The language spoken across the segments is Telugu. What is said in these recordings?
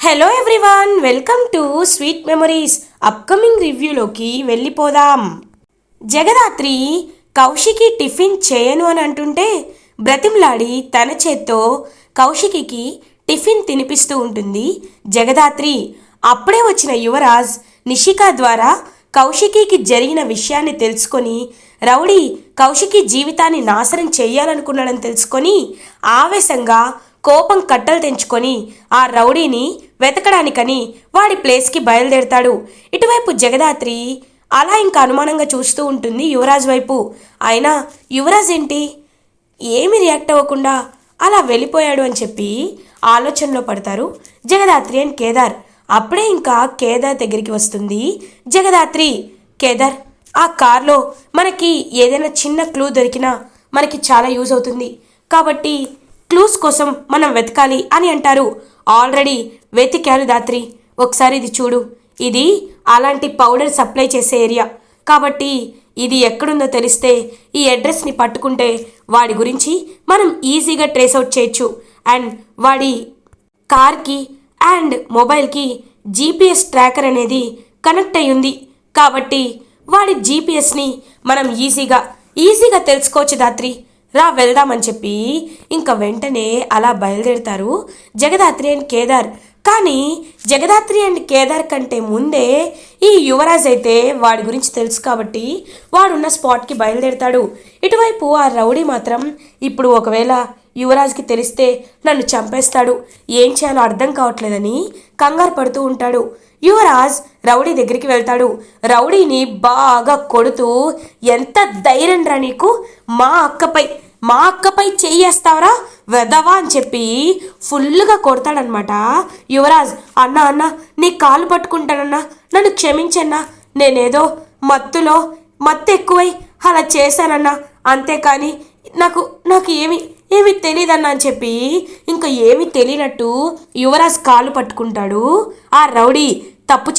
Hello everyone, welcome to sweet memories. Upcoming రివ్యూలోకి వెళ్ళిపోదాం. జగదాత్రి కౌశికి టిఫిన్ చేయను అని అంటుంటే బ్రతిమ్లాడి తన చేత్తో కౌశికి టిఫిన్ తినిపిస్తూ ఉంటుంది జగదాత్రి. అప్పుడే వచ్చిన యువరాజ్ నిషికా ద్వారా కౌశికి జరిగిన విషయాన్ని తెలుసుకొని రౌడీ కౌశికి జీవితాన్ని నాశనం చేయాలనుకున్నాడని తెలుసుకొని ఆవేశంగా కోపం కట్టలు తెంచుకొని ఆ రౌడీని వెతకడానికని వాడి ప్లేస్కి బయలుదేరతాడు. ఇటువైపు జగదాత్రి అలా ఇంకా అనుమానంగా చూస్తూ ఉంటుంది యువరాజ్ వైపు. అయినా యువరాజ్ ఏంటి ఏమి రియాక్ట్ అవ్వకుండా అలా వెళ్ళిపోయాడు అని చెప్పి ఆలోచనలో పడతారు జగదాత్రి అండ్ కేదార్. అప్పుడే ఇంకా కేదార్ దగ్గరికి వస్తుంది జగదాత్రి. కేదార్, ఆ కార్లో మనకి ఏదైనా చిన్న క్లూ దొరికినా మనకి చాలా యూజ్ అవుతుంది కాబట్టి క్లూస్ కోసం మనం వెతకాలి అని అంటారు. ఆల్రెడీ వెతికారు దాత్రి, ఒకసారి ఇది చూడు, ఇది అలాంటి పౌడర్ సప్లై చేసే ఏరియా కాబట్టి ఇది ఎక్కడుందో తెలిస్తే ఈ అడ్రస్ని పట్టుకుంటే వాడి గురించి మనం ఈజీగా ట్రేస్ అవుట్ చేయొచ్చు. అండ్ వాడి కార్కి అండ్ మొబైల్కి జీపీఎస్ ట్రాకర్ అనేది కనెక్ట్ అయి ఉంది కాబట్టి వాడి జీపీఎస్ని మనం ఈజీగా తెలుసుకోవచ్చు దాత్రి, రా వెళ్దామని చెప్పి ఇంకా వెంటనే అలా బయలుదేరుతారు జగదాత్రి అండ్ కేదార్. కానీ జగదాత్రి అండ్ కేదార్ కంటే ముందే ఈ యువరాజ్ అయితే వాడి గురించి తెలుసు కాబట్టి వాడున్న స్పాట్కి బయలుదేరుతాడు. ఇటువైపు ఆ రౌడీ మాత్రం ఇప్పుడు ఒకవేళ యువరాజ్కి తెలిస్తే నన్ను చంపేస్తాడు, ఏం చేయాలో అర్థం కావట్లేదని కంగారు పడుతూ ఉంటాడు. యువరాజ్ రౌడీ దగ్గరికి వెళ్తాడు. రౌడీని బాగా కొడుతూ, ఎంత ధైర్యం రా నీకు, మా అక్కపై చెయ్యేస్తావరా వెదవా అని చెప్పి ఫుల్గా కొడతాడనమాట యువరాజ్. అన్న నీ కాలు పట్టుకుంటానన్నా, నన్ను క్షమించన్నా, నేనేదో మత్తు ఎక్కువై అలా చేశానన్నా, అంతేకాని నాకు ఏమి తెలియదన్నా అని చెప్పి ఇంకా ఏమీ తెలియనట్టు యువరాజ్ కాలు పట్టుకుంటాడు. ఆ రౌడీ, తప్పు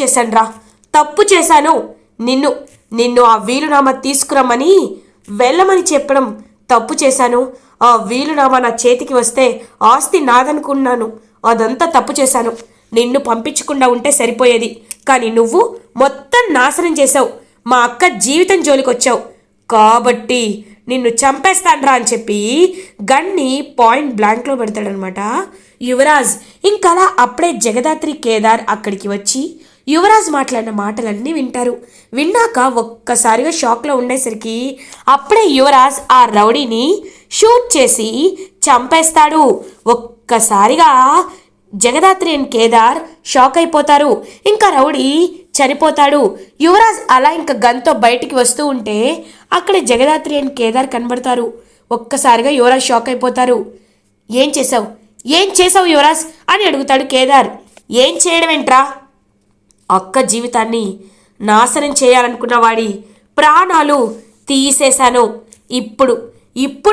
చేశాను, నిన్ను ఆ వీలునామా తీసుకురమ్మని వెళ్ళమని చెప్పడం తప్పు చేశాను. ఆ వీలునామా నా చేతికి వస్తే ఆస్తి నాదనుకున్నాను, అదంతా తప్పు చేశాను. నిన్ను పంపించకుండా ఉంటే సరిపోయేది, కానీ నువ్వు మొత్తం నాశనం చేశావు, మా అక్క జీవితం జోలికొచ్చావు, కాబట్టి నిన్ను చంపేస్తాన్రా అని చెప్పి గన్ని పాయింట్ బ్లాంక్లో పెడతాడనమాట యువరాజ్. ఇంకలా అప్పుడే జగదాత్రి కేదార్ అక్కడికి వచ్చి యువరాజ్ మాట్లాడిన మాటలన్నీ వింటారు. విన్నాక ఒక్కసారిగా షాక్లో ఉండేసరికి అప్పుడే యువరాజ్ ఆ రౌడీని షూట్ చేసి చంపేస్తాడు. ఒక్కసారిగా జగదాత్రి అండ్ కేదార్ షాక్ అయిపోతారు. ఇంకా రౌడీ చనిపోతాడు. యువరాజ్ అలా ఇంకా గన్తో బయటికి వస్తూ ఉంటే అక్కడే జగదాత్రి అండ్ కేదార్ కనబడతారు. ఒక్కసారిగా యువరాజ్ షాక్ అయిపోతారు. ఏం చేసావు యువరాజ్ అని అడుగుతాడు కేదార్. ఏం చేయడం ఏంట్రా, అక్క జీవితాన్ని నాశనం చేయాలనుకున్న వాడి ప్రాణాలు తీసేశాను, ఇప్పుడు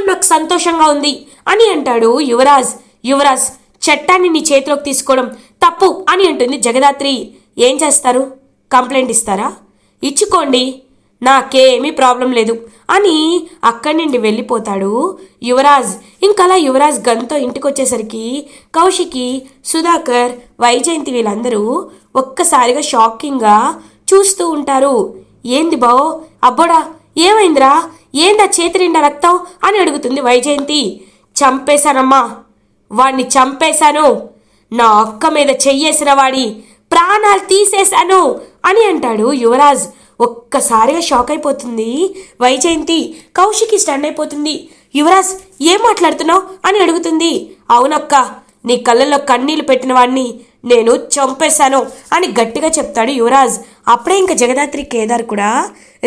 నాకు సంతోషంగా ఉంది అని అంటాడు యువరాజ్ చట్టాన్ని నీ చేతిలోకి తీసుకోవడం తప్పు అని అంటుంది జగదాత్రి. ఏం చేస్తారు, కంప్లైంట్ ఇస్తారా, ఇచ్చుకోండి, నాకేమీ ప్రాబ్లం లేదు అని అక్కడి నుండి వెళ్ళిపోతాడు యువరాజ్. ఇంకలా యువరాజ్ గన్తో ఇంటికి వచ్చేసరికి కౌశికి, సుధాకర్, వైజయంతి వీళ్ళందరూ ఒక్కసారిగా షాకింగ్గా చూస్తూ ఉంటారు. ఏంది బావో, అబ్బోడా ఏమైందిరా, ఏందా చేతి నిండా రక్తం అని అడుగుతుంది వైజయంతి. చంపేశానమ్మా, వాడిని చంపేశాను, నా అక్క మీద చెయ్యేసిన వాడి ప్రాణాలు తీసేశాను అని అంటాడు యువరాజ్. ఒక్కసారిగా షాక్ అయిపోతుంది వైజయంతి. కౌశికి స్టన్ అయిపోతుంది. యువరాజ్ ఏం మాట్లాడుతున్నావు అని అడుగుతుంది. అవునక్క, నీ కళ్ళల్లో కన్నీళ్లు పెట్టిన వాడిని నేను చంపేశాను అని గట్టిగా చెప్తాడు యువరాజ్. అప్పుడే ఇంకా జగదాత్రి కేదార్ కూడా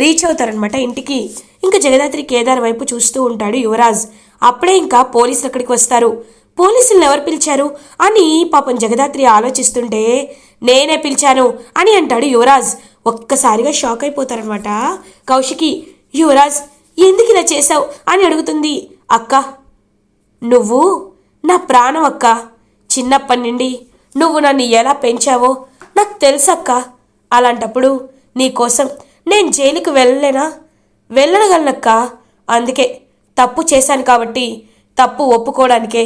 రీచ్ అవుతారనమాట ఇంటికి. ఇంకా జగదాత్రి కేదార్ వైపు చూస్తూ ఉంటాడు యువరాజ్. అప్పుడే ఇంకా పోలీసులు అక్కడికి వస్తారు. పోలీసులను ఎవరు పిలిచారు అని పాపం జగదాత్రి ఆలోచిస్తుంటే నేనే పిలిచాను అని అంటాడు యువరాజ్. ఒక్కసారిగా షాక్ అయిపోతారనమాట కౌశికి. యువరాజ్ ఎందుకు ఇలా చేశావు అని అడుగుతుంది. అక్క, నువ్వు నా ప్రాణం అక్క, చిన్నప్పటి నుండి నువ్వు నన్ను ఎలా పెంచావో నాకు తెలుసక్క, అలాంటప్పుడు నీకోసం నేను జైలుకు వెళ్ళగలనక్క, అందుకే తప్పు చేశాను కాబట్టి తప్పు ఒప్పుకోవడానికే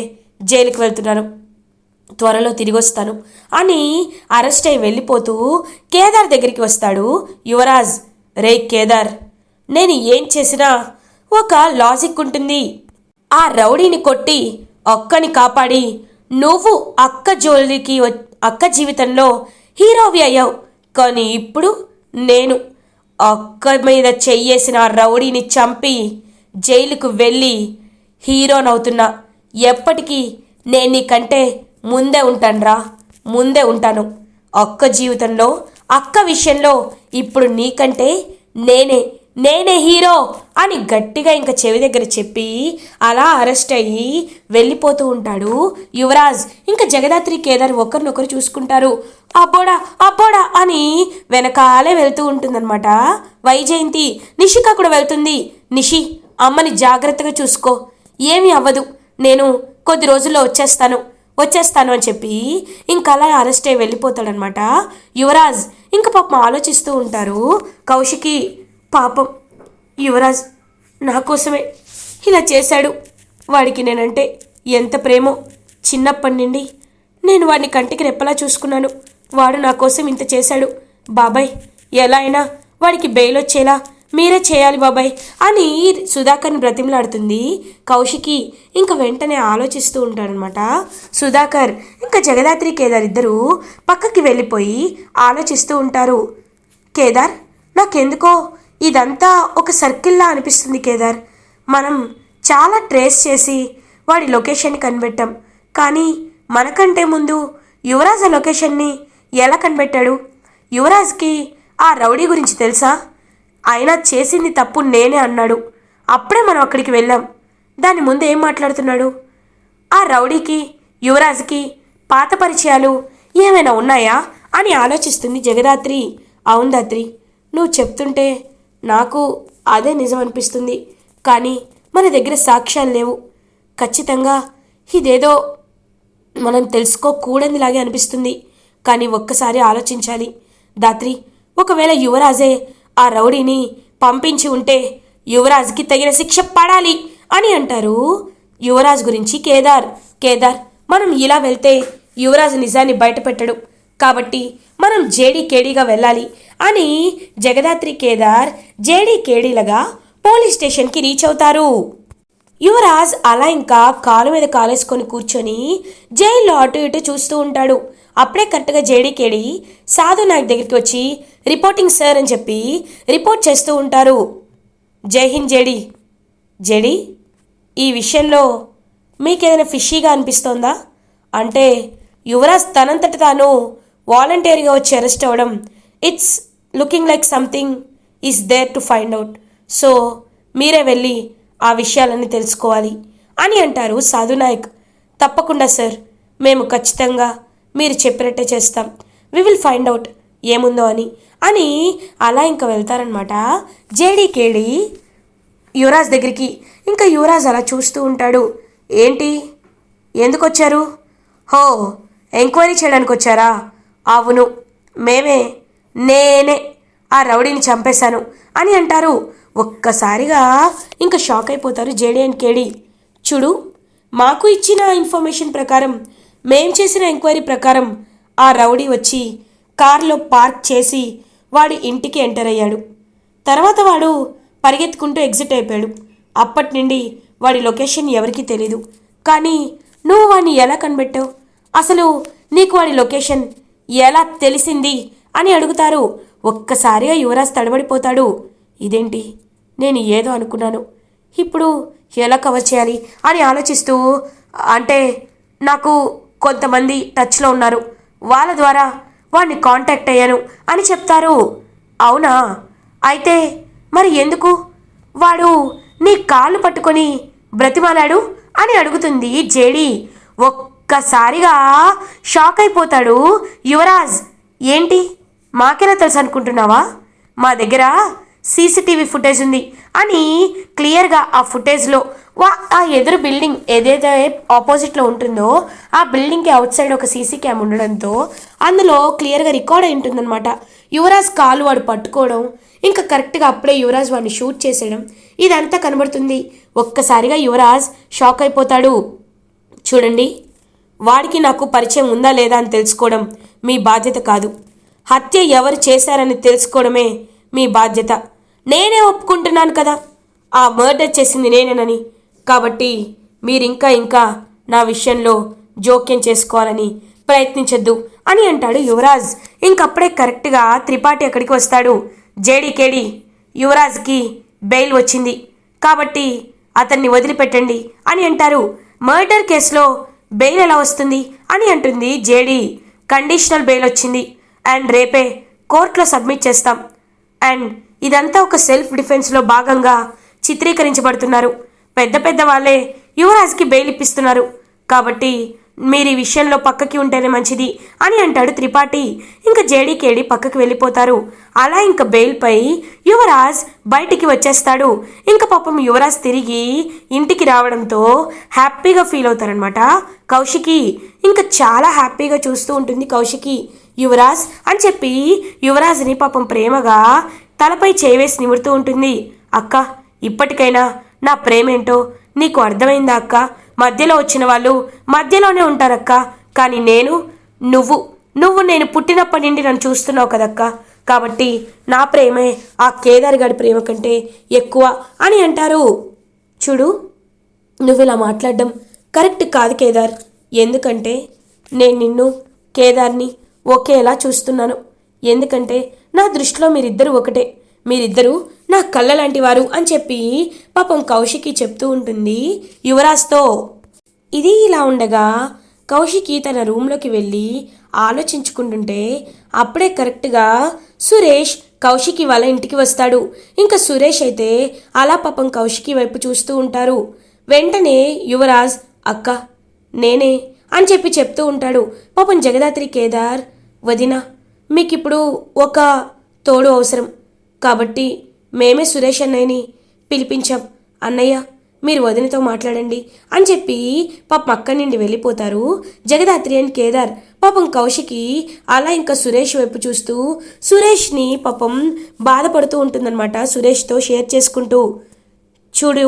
జైలుకి వెళ్తున్నాను. త్వరలో తిరిగి వస్తాను అని అరెస్ట్ అయి వెళ్ళిపోతూ కేదార్ దగ్గరికి వస్తాడు యువరాజ్. రే కేదార్, నేను ఏం చేసినా ఒక లాజిక్ ఉంటుంది. ఆ రౌడీని కొట్టి అక్కని కాపాడి నువ్వు అక్క జీవితంలో హీరోవి అయ్యావు. కానీ ఇప్పుడు నేను అక్క మీద చెయ్యేసిన రౌడీని చంపి జైలుకు వెళ్ళి హీరోనవుతున్నా. ఎప్పటికీ నేను నీకంటే ముందే ఉంటాను. అక్క జీవితంలో అక్క విషయంలో ఇప్పుడు నీకంటే నేనే హీరో అని గట్టిగా ఇంకా చెవి దగ్గర చెప్పి అలా అరెస్ట్ అయ్యి వెళ్ళిపోతూ ఉంటాడు యువరాజ్. ఇంకా జగదాత్రి కేదార్ ఒకరినొకరు చూసుకుంటారు. అబ్బోడా అని వెనకాలే వెళ్తూ ఉంటుందన్నమాట వైజయంతి. నిషిక కూడా వెళ్తుంది. నిషి, అమ్మని జాగ్రత్తగా చూసుకో, ఏమీ అవ్వదు, నేను కొద్ది రోజుల్లో వచ్చేస్తాను అని చెప్పి ఇంకా అలా అరెస్ట్ అయ్యి వెళ్ళిపోతాడనమాట యువరాజ్. ఇంకా పాపం ఆలోచిస్తూ ఉంటారు కౌశికి. పాపం యువరాజ్ నా కోసమే ఇలా చేశాడు. వాడికి నేనంటే ఎంత ప్రేమో. చిన్నప్పటి నుండి నేను వాడిని కంటికి రెప్పలా చూసుకున్నాను. వాడు నా కోసం ఇంత చేశాడు. బాబాయ్, ఎలా అయినా వాడికి బెయిల్ వచ్చేలా మీరే చేయాలి బాబాయ్ అని సుధాకర్ని బ్రతిమలాడుతుంది కౌశికి. ఇంకా వెంటనే ఆలోచిస్తూ ఉంటాడనమాట సుధాకర్. ఇంకా జగదాత్రి కేదార్ ఇద్దరూ పక్కకి వెళ్ళిపోయి ఆలోచిస్తూ ఉంటారు. కేదార్, నాకెందుకో ఇదంతా ఒక సర్కిల్లా అనిపిస్తుంది కేదార్. మనం చాలా ట్రేస్ చేసి వాడి లొకేషన్ని కనిపెట్టాం. కానీ మనకంటే ముందు యువరాజ్ ఆ లొకేషన్ని ఎలా కనిపెట్టాడు? యువరాజ్కి ఆ రౌడీ గురించి తెలుసా? అయినా చేసింది తప్పు నేనే అన్నాడు. అప్పుడే మనం అక్కడికి వెళ్ళాం. దాని ముందు ఏం మాట్లాడుతున్నాడు? ఆ రౌడీకి యువరాజ్కి పాత పరిచయాలు ఏమైనా ఉన్నాయా అని ఆలోచిస్తుంది జగదాత్రి. అవును దాత్రి, నువ్వు చెప్తుంటే నాకు అదే నిజం అనిపిస్తుంది. కానీ మన దగ్గర సాక్ష్యాలు లేవు. ఖచ్చితంగా ఇదేదో మనం తెలుసుకోకూడనిలాగే అనిపిస్తుంది. కానీ ఒక్కసారి ఆలోచించాలి దాత్రి. ఒకవేళ యువరాజే ఆ రౌడీని పంపించి ఉంటే యువరాజ్కి తగిన శిక్ష పడాలి అని అంటారు యువరాజ్ గురించి కేదార్. మనం ఇలా వెళ్తే యువరాజ్ నిజాన్ని బయటపెట్టడు, కాబట్టి మనం జేడీకేడీగా వెళ్ళాలి అని జగదాత్రి కేదార్ జేడీకేడీలుగా పోలీస్ స్టేషన్కి రీచ్ అవుతారు. యువరాజ్ అలా ఇంకా కాలు మీద కాలేసుకొని కూర్చొని జైల్లో అటు ఇటు చూస్తూ ఉంటాడు. అప్పుడే కరెక్ట్గా జేడీకేడీ సాధు నాయక్ దగ్గరికి వచ్చి రిపోర్టింగ్ సార్ అని చెప్పి రిపోర్ట్ చేస్తూ ఉంటారు. జై హింద్ జేడీ, ఈ విషయంలో మీకేదైనా ఫిషీగా అనిపిస్తోందా? అంటే యువరాజ్ తనంతట తాను వాలంటీర్గా వచ్చి అరెస్ట్ అవ్వడం, it's looking like something is there to find out. So మీరే వెళ్ళి ఆ విషయాలన్నీ తెలుసుకోవాలి అని అంటారు సాధునాయక్. తప్పకుండా సార్, మేము ఖచ్చితంగా మీరు చెప్పినట్టే చేస్తాం. వి విల్ ఫైండ్ అవుట్ ఏముందో అని అలా ఇంకా వెళ్తారనమాట జేడీకేడీ యువరాజ్ దగ్గరికి. ఇంకా యువరాజ్ అలా చూస్తూ ఉంటాడు. ఏంటి, ఎందుకు వచ్చారు? హో, ఎంక్వైరీ చేయడానికి వచ్చారా? అవును, నేనే ఆ రౌడీని చంపేశాను అని అంటారు. ఒక్కసారిగా ఇంకా షాక్ అయిపోతారు జేడీ అండ్ కేడీ. చూడు, మాకు ఇచ్చిన ఇన్ఫర్మేషన్ ప్రకారం, మేం చేసిన ఎంక్వైరీ ప్రకారం ఆ రౌడీ వచ్చి కారులో పార్క్ చేసి వాడి ఇంటికి ఎంటర్ అయ్యాడు. తర్వాత వాడు పరిగెత్తుకుంటూ ఎగ్జిట్ అయిపోయాడు. అప్పటి నుండి వాడి లొకేషన్ ఎవరికీ తెలీదు. కానీ నువ్వు వాడిని ఎలా కనిపెట్టావు? అసలు నీకు వాడి లొకేషన్ ఎలా తెలిసింది అని అడుగుతారు. ఒక్కసారిగా యువరాజ్ తడబడిపోతాడు. ఇదేంటి, నేను ఏదో అనుకున్నాను, ఇప్పుడు ఎలా కవర్ చేయాలి అని ఆలోచిస్తూ, అంటే నాకు కొంతమంది టచ్లో ఉన్నారు, వాళ్ళ ద్వారా వాడిని కాంటాక్ట్ అయ్యాను అని చెప్తారు. అవునా, అయితే మరి ఎందుకు వాడు నీ కాళ్ళు పట్టుకొని బ్రతిమాలాడు అని అడుగుతుంది జేడీ. ఒక్కసారిగా షాక్ అయిపోతాడు యువరాజ్. ఏంటి, మాకెలా తెలుసు అనుకుంటున్నావా? మా దగ్గర సీసీటీవీ ఫుటేజ్ ఉంది అని క్లియర్గా ఆ ఫుటేజ్లో ఆ ఎదురు బిల్డింగ్ ఏదైతే ఆపోజిట్లో ఉంటుందో ఆ బిల్డింగ్కి అవుట్ సైడ్ ఒక సీసీ క్యామ్ ఉండడంతో అందులో క్లియర్గా రికార్డ్ అయి ఉంటుందన్నమాట. యువరాజ్ కాలు వాడు పట్టుకోవడం, ఇంకా కరెక్ట్గా అప్పుడే యువరాజ్ వాడిని షూట్ చేసేయడం, ఇదంతా కనబడుతుంది. ఒక్కసారిగా యువరాజ్ షాక్ అయిపోతాడు. చూడండి, వాడికి నాకు పరిచయం ఉందా లేదా అని తెలుసుకోవడం మీ బాధ్యత కాదు. హత్య ఎవరు చేశారని తెలుసుకోవడమే మీ బాధ్యత. నేనే ఒప్పుకుంటున్నాను కదా ఆ మర్డర్ చేసింది నేనేనని. కాబట్టి మీరింకా నా విషయంలో జోక్యం చేసుకోవాలని ప్రయత్నించొద్దు అని అంటాడు యువరాజ్. ఇంకప్పుడే కరెక్ట్గా త్రిపాఠి అక్కడికి వస్తాడు. జేడీకేడి, యువరాజ్కి బెయిల్ వచ్చింది కాబట్టి అతన్ని వదిలిపెట్టండి అని అంటారు. మర్డర్ కేసులో బెయిల్ ఎలా వస్తుంది అని అంటుంది జేడీ. కండిషనల్ బెయిల్ వచ్చింది అండ్ రేపే కోర్టులో సబ్మిట్ చేస్తాం. అండ్ ఇదంతా ఒక సెల్ఫ్ డిఫెన్స్లో భాగంగా చిత్రీకరించబడుతున్నారు. పెద్ద వాళ్ళే యువరాజ్కి బెయిల్ ఇప్పిస్తున్నారు. కాబట్టి మీరు ఈ విషయంలో పక్కకి ఉంటేనే మంచిది అని అంటాడు త్రిపాఠి. ఇంకా జేడీకేడి పక్కకి వెళ్ళిపోతారు. అలా ఇంకా బెయిల్పై యువరాజ్ బయటికి వచ్చేస్తాడు. ఇంకా పాపం యువరాజ్ తిరిగి ఇంటికి రావడంతో హ్యాపీగా ఫీల్ అవుతారనమాట కౌశికి. ఇంకా చాలా హ్యాపీగా చూస్తూ ఉంటుంది కౌశికి. యువరాజ్ అని చెప్పి యువరాజ్ని పాపం ప్రేమగా తలపై చేవేసి నిమురుతూ ఉంటుంది. అక్క, ఇప్పటికైనా నా ప్రేమేంటో నీకు అర్థమైందా అక్క? మధ్యలో వచ్చిన వాళ్ళు మధ్యలోనే ఉంటారక్క. కానీ నువ్వు నేను పుట్టినప్పటి నుండి నన్ను చూస్తున్నావు కదక్క. కాబట్టి నా ప్రేమే ఆ కేదార్ గారి ప్రేమ కంటే ఎక్కువ అని అంటారు. చూడు, నువ్వు ఇలా మాట్లాడడం కరెక్ట్ కాదు కేదార్. ఎందుకంటే నేను నిన్ను కేదార్ని ఒకేలా చూస్తున్నాను. ఎందుకంటే నా దృష్టిలో మీరిద్దరూ ఒకటే. మీరిద్దరూ నా కళ్ళ లాంటి వారు అని చెప్పి పాపం కౌశికి చెప్తూ ఉంటుంది యువరాజ్తో. ఇది ఇలా ఉండగా కౌశికి తన రూమ్లోకి వెళ్ళి ఆలోచించుకుంటుంటే అప్పుడే కరెక్ట్గా సురేష్ కౌశికి వాళ్ళ ఇంటికి వస్తాడు. ఇంకా సురేష్ అయితే అలా పాపం కౌశికి వైపు చూస్తూ ఉంటారు. వెంటనే యువరాజ్, అక్క నేనే అని చెప్పి చెప్తూ ఉంటాడు. పాపం జగదాత్రి, కేదార్, వదిన మీకిప్పుడు ఒక తోడు అవసరం కాబట్టి మేమే సురేష్ అన్నయ్యని పిలిపించాం. అన్నయ్య మీరు వదినతో మాట్లాడండి అని చెప్పి పాపం అక్కడి నుండి వెళ్ళిపోతారు జగదాత్రి అండ్ కేదార్. పాపం కౌశికి అలా ఇంకా సురేష్ వైపు చూస్తూ సురేష్ని పాపం బాధపడుతూ ఉంటుందన్నమాట సురేష్తో షేర్ చేసుకుంటూ. చూడు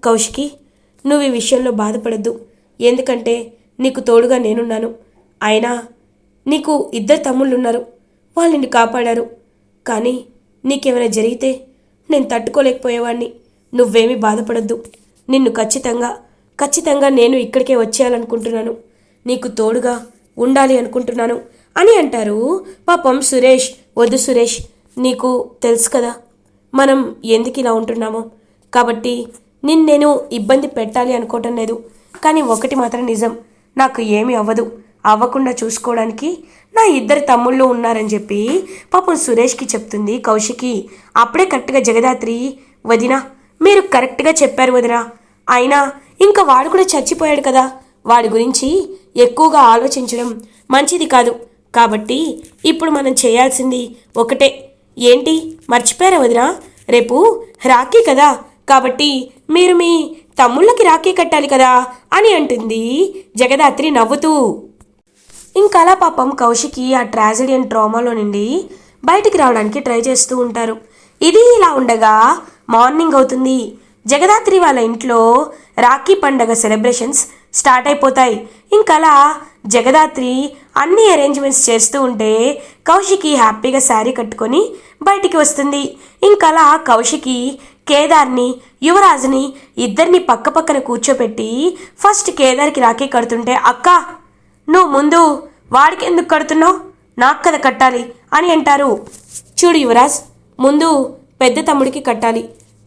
కౌశికి, నువ్వు ఈ విషయంలో బాధపడద్దు. ఎందుకంటే నీకు తోడుగా నేనున్నాను. అయినా నీకు 2 తమ్ముళ్ళు ఉన్నారు. వాళ్ళు నిన్ను కాపాడారు. కానీ నీకేమైనా జరిగితే నేను తట్టుకోలేకపోయేవాడిని. నువ్వేమీ బాధపడద్దు. నిన్ను ఖచ్చితంగా నేను ఇక్కడికే వచ్చేయాలనుకుంటున్నాను. నీకు తోడుగా ఉండాలి అనుకుంటున్నాను అని అంటారు. పాపం సురేష్, వద్దు సురేష్, నీకు తెలుసు కదా మనం ఎందుకు ఇలా ఉంటున్నామో. కాబట్టి నేను ఇబ్బంది పెట్టాలి అనుకోవటం లేదు. కానీ ఒకటి మాత్రం నిజం, నాకు ఏమీ అవ్వకుండా చూసుకోవడానికి నా 2 తమ్ముళ్ళు ఉన్నారని చెప్పి పాపం సురేష్కి చెప్తుంది కౌశికి. అప్పుడే కరెక్ట్గా జగదాత్రి, వదిన మీరు కరెక్ట్గా చెప్పారు వదిన. అయినా ఇంకా వాడు కూడా చచ్చిపోయాడు కదా, వాడి గురించి ఎక్కువగా ఆలోచించడం మంచిది కాదు. కాబట్టి ఇప్పుడు మనం చేయాల్సింది ఒకటే. ఏంటి మర్చిపోయారా వదిన? రేపు రాఖీ కదా, కాబట్టి మీరు మీ తమ్ముళ్ళకి రాఖీ కట్టాలి కదా అని అంటుంది జగదాత్రి నవ్వుతూ. ఇంకా అలా పాపం కౌశికి ఆ ట్రాజడీ అండ్ ట్రామాలో నుండి బయటికి రావడానికి ట్రై చేస్తూ ఉంటారు. ఇది ఇలా ఉండగా మార్నింగ్ అవుతుంది. జగదాత్రి వాళ్ళ ఇంట్లో రాఖీ పండగ సెలబ్రేషన్స్ స్టార్ట్ అయిపోతాయి. ఇంకలా జగదాత్రి అన్ని అరేంజ్మెంట్స్ చేస్తూ ఉంటే కౌశికి హ్యాపీగా శారీ కట్టుకొని బయటికి వస్తుంది. ఇంకలా కౌశికి కేదార్ని, యువరాజ్ని ఇద్దరిని పక్కపక్కన కూర్చోపెట్టి ఫస్ట్ కేదార్కి రాఖీ కడుతుంటే, అక్క నువ్వు ముందు వాడికి ఎందుకు కడుతున్నావు, నాకు కదా కట్టాలి అని అంటారు. చూడు యువరాజ్, ముందు పెద్ద తమ్ముడికి కట్టాలి,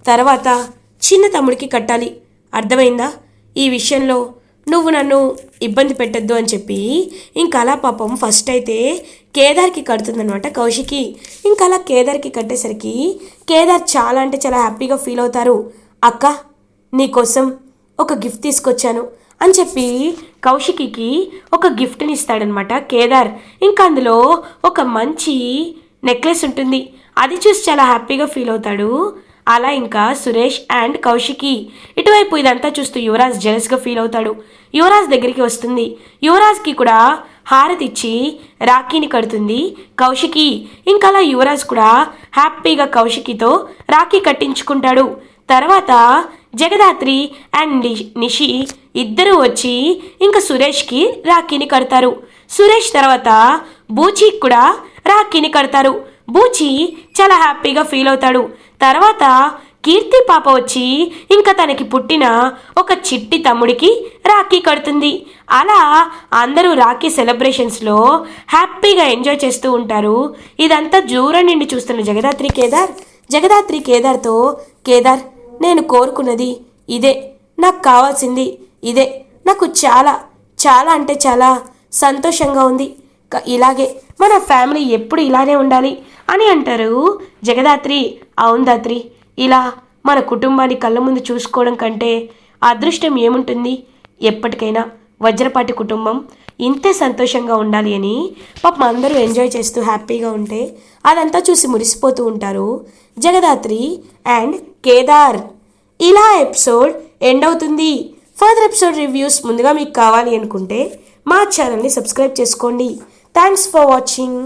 తర్వాత చిన్న తమ్ముడికి కట్టాలి, అర్థమైందా? ఈ విషయంలో నువ్వు నన్ను ఇబ్బంది పెట్టద్దు అని చెప్పి ఇంకలా పాపం ఫస్ట్ అయితే కేదార్కి కడుతుందనమాట కౌశికి. ఇంకలా కేదార్కి కట్టేసరికి కేదార్ చాలా అంటే చాలా హ్యాపీగా ఫీల్ అవుతారు. అక్క నీకోసం ఒక గిఫ్ట్ తీసుకొచ్చాను అని చెప్పి కౌశికి ఒక గిఫ్ట్ని ఇస్తాడనమాట కేదార్. ఇంకా అందులో ఒక మంచి నెక్లెస్ ఉంటుంది. అది చూసి చాలా హ్యాపీగా ఫీల్ అవుతాడు. అలా ఇంకా సురేష్ అండ్ కౌశికి ఇటువైపు ఇదంతా చూస్తూ యువరాజ్ జెలస్గా ఫీల్ అవుతాడు. యువరాజ్ దగ్గరికి వస్తుంది. యువరాజ్కి కూడా హారతి ఇచ్చి రాఖీని కడుతుంది కౌశికి. ఇంకలా యువరాజ్ కూడా హ్యాపీగా కౌశికితో రాఖీ కట్టించుకుంటాడు. తర్వాత జగదాత్రి అండ్ నిషి ఇద్దరూ వచ్చి ఇంకా సురేష్కి రాఖీని కడతారు. సురేష్ తర్వాత బూచీకి కూడా రాఖీని కడతారు. బూచి చాలా హ్యాపీగా ఫీల్ అవుతాడు. తర్వాత కీర్తి పాప వచ్చి ఇంకా తనకి పుట్టిన ఒక చిట్టి తమ్ముడికి రాఖీ కడుతుంది. అలా అందరూ రాఖీ సెలబ్రేషన్స్లో హ్యాపీగా ఎంజాయ్ చేస్తూ ఉంటారు. ఇదంతా దూరం నుండి చూస్తున్న జగదాత్రి కేదార్తో, కేదార్ నేను కోరుకున్నది ఇదే, నాకు కావాల్సింది ఇదే, నాకు చాలా చాలా అంటే చాలా సంతోషంగా ఉంది, ఇలాగే మన ఫ్యామిలీ ఎప్పుడు ఇలానే ఉండాలి అని అంటారు. జగదాత్రి అవును దాత్రి, ఇలా మన కుటుంబాన్ని కళ్ళ ముందు చూసుకోవడం కంటే అదృష్టం ఏముంటుంది, ఎప్పటికైనా వజ్రపాటి కుటుంబం ఇంతే సంతోషంగా ఉండాలి అని పాపం అందరూ ఎంజాయ్ చేస్తూ హ్యాపీగా ఉంటే అదంతా చూసి మురిసిపోతూ ఉంటారు జగదాత్రి అండ్ కేదార్. ఇలా ఎపిసోడ్ ఎండ్ అవుతుంది. ఫర్దర్ ఎపిసోడ్ రివ్యూస్ ముందుగా మీకు కావాలి అనుకుంటే మా ఛానల్ని సబ్స్క్రైబ్ చేసుకోండి. Thanks for watching.